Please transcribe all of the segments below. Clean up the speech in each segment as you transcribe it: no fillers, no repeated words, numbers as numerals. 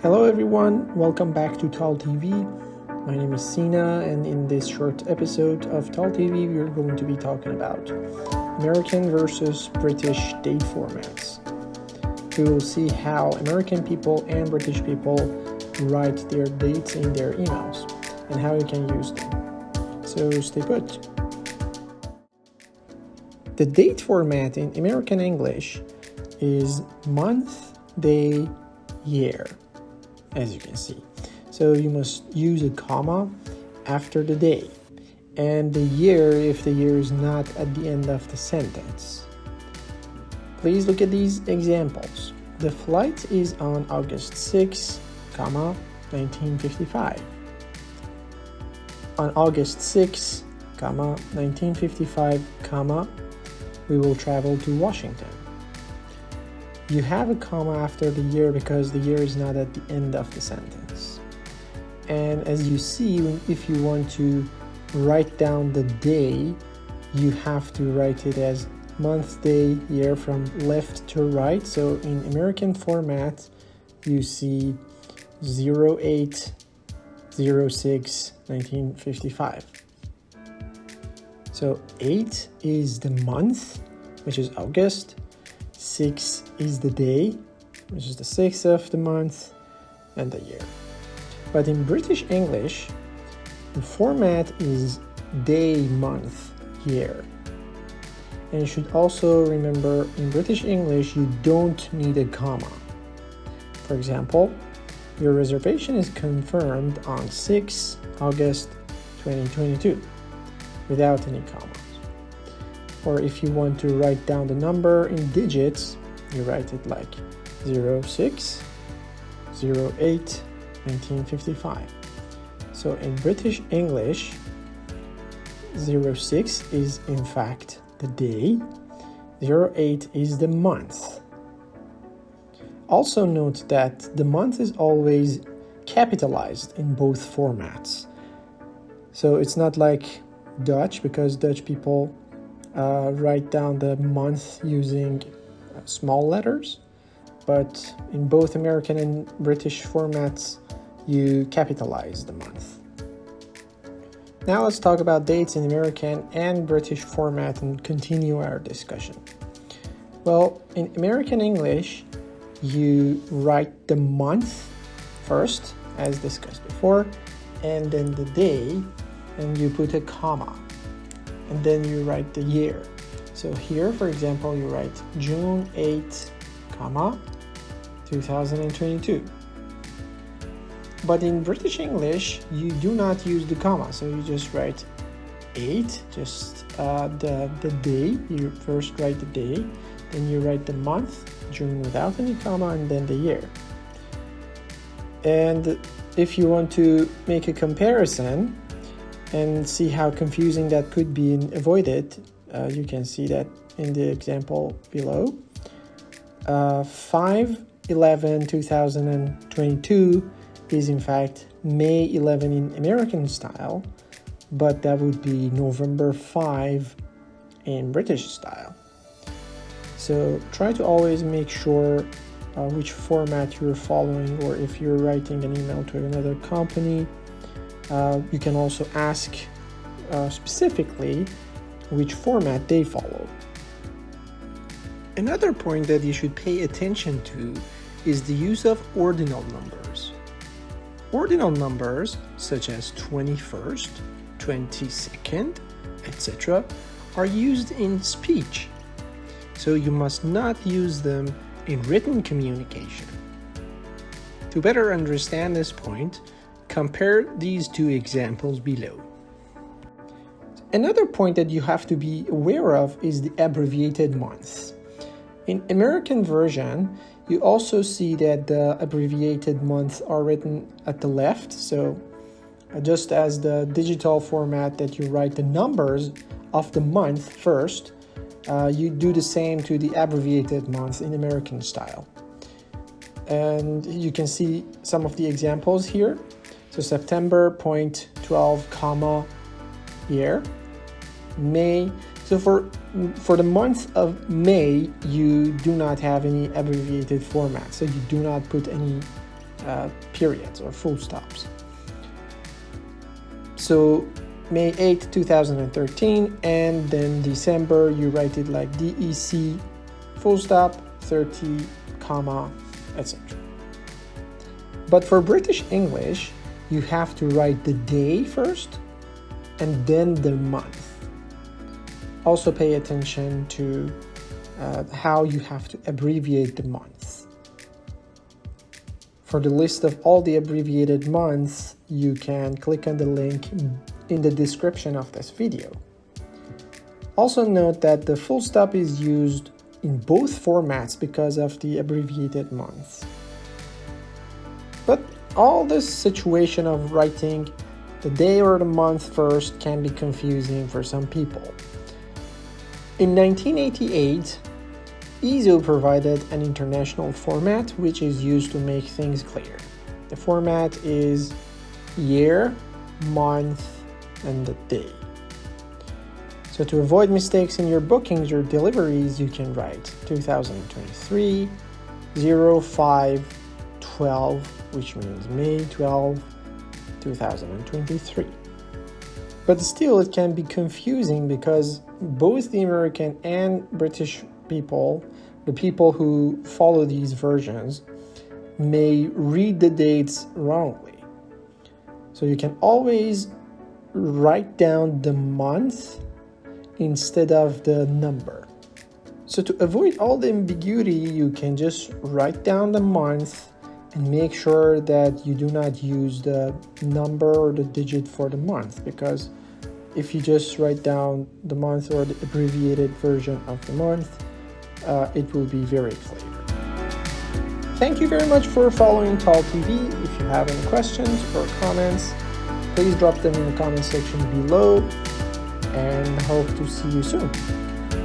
Hello everyone, welcome back to Tal TV. My name is Sina, and in this short episode of Tal TV we are going to be talking about American versus British date formats. We will see how American people and British people write their dates in their emails and how you can use them. So stay put. The date format in American English is month, day, year, as you can see. So you must use a comma after the day and the year if the year is not at the end of the sentence. Please look at these examples. The flight is on August 6, 1955. On August 6, 1955, we will travel to Washington. You have a comma after the year because the year is not at the end of the sentence. And as you see, if you want to write down the day, you have to write it as month, day, year from left to right. So in American format, you see 08/06/1955. So 8 is the month, which is August. 6 is the day, which is the 6th of the month, and the year. But in British English, the format is day, month, year. And you should also remember, in British English, you don't need a comma. For example, your reservation is confirmed on 6 August 2022, without any commas. Or if you want to write down the number in digits, you write it like 06/08/1955. So in British English, 06 is in fact the day, 08 is the month. Also note that the month is always capitalized in both formats. So it's not like Dutch, because Dutch people write down the month using small letters, but in both American and British formats, you capitalize the month. Now let's talk about dates in American and British format and continue our discussion. Well, in American English, you write the month first, as discussed before, and then the day, and you put a comma. And then you write the year. So here, for example, you write June 8, 2022. But in British English, you do not use the comma. So you just write 8, just the day. You first write the day, then you write the month, June without any comma, and then the year. And if you want to make a comparison and see how confusing that could be and avoid it, you can see that in the example below. 5/11/2022 is in fact May 11 in American style, but that would be November 5 in British style. So try to always make sure which format you're following, or if you're writing an email to another company, you can also ask specifically which format they follow. Another point that you should pay attention to is the use of ordinal numbers. Ordinal numbers such as 21st, 22nd, etc. are used in speech, so you must not use them in written communication. To better understand this point, compare these two examples below. Another point that you have to be aware of is the abbreviated months. In American version, you also see that the abbreviated months are written at the left. So just as the digital format that you write the numbers of the month first, you do the same to the abbreviated month in American style. And you can see some of the examples here. So September, 12, comma, year. May. So for the month of May, you do not have any abbreviated format. So you do not put any periods or full stops. So May 8, 2013, and then December, you write it like DEC, full stop, 30, comma, etc. But for British English, you have to write the day first and then the month. Also pay attention to how you have to abbreviate the months. For the list of all the abbreviated months, you can click on the link in the description of this video. Also note that the full stop is used in both formats because of the abbreviated months. But all this situation of writing the day or the month first can be confusing for some people. In 1988, Elycio provided an international format which is used to make things clear. The format is year, month, and the day. So to avoid mistakes in your bookings or deliveries, you can write 2023 05 12, which means May 12, 2023. But still, it can be confusing because both the American and British people, the people who follow these versions, may read the dates wrongly. So you can always write down the month instead of the number. So to avoid all the ambiguity, you can just write down the month and make sure that you do not use the number or the digit for the month, because if you just write down the month or the abbreviated version of the month, it will be very clear. Thank you very much for following Tall TV. If you have any questions or comments, please drop them in the comment section below, and hope to see you soon.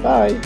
Bye!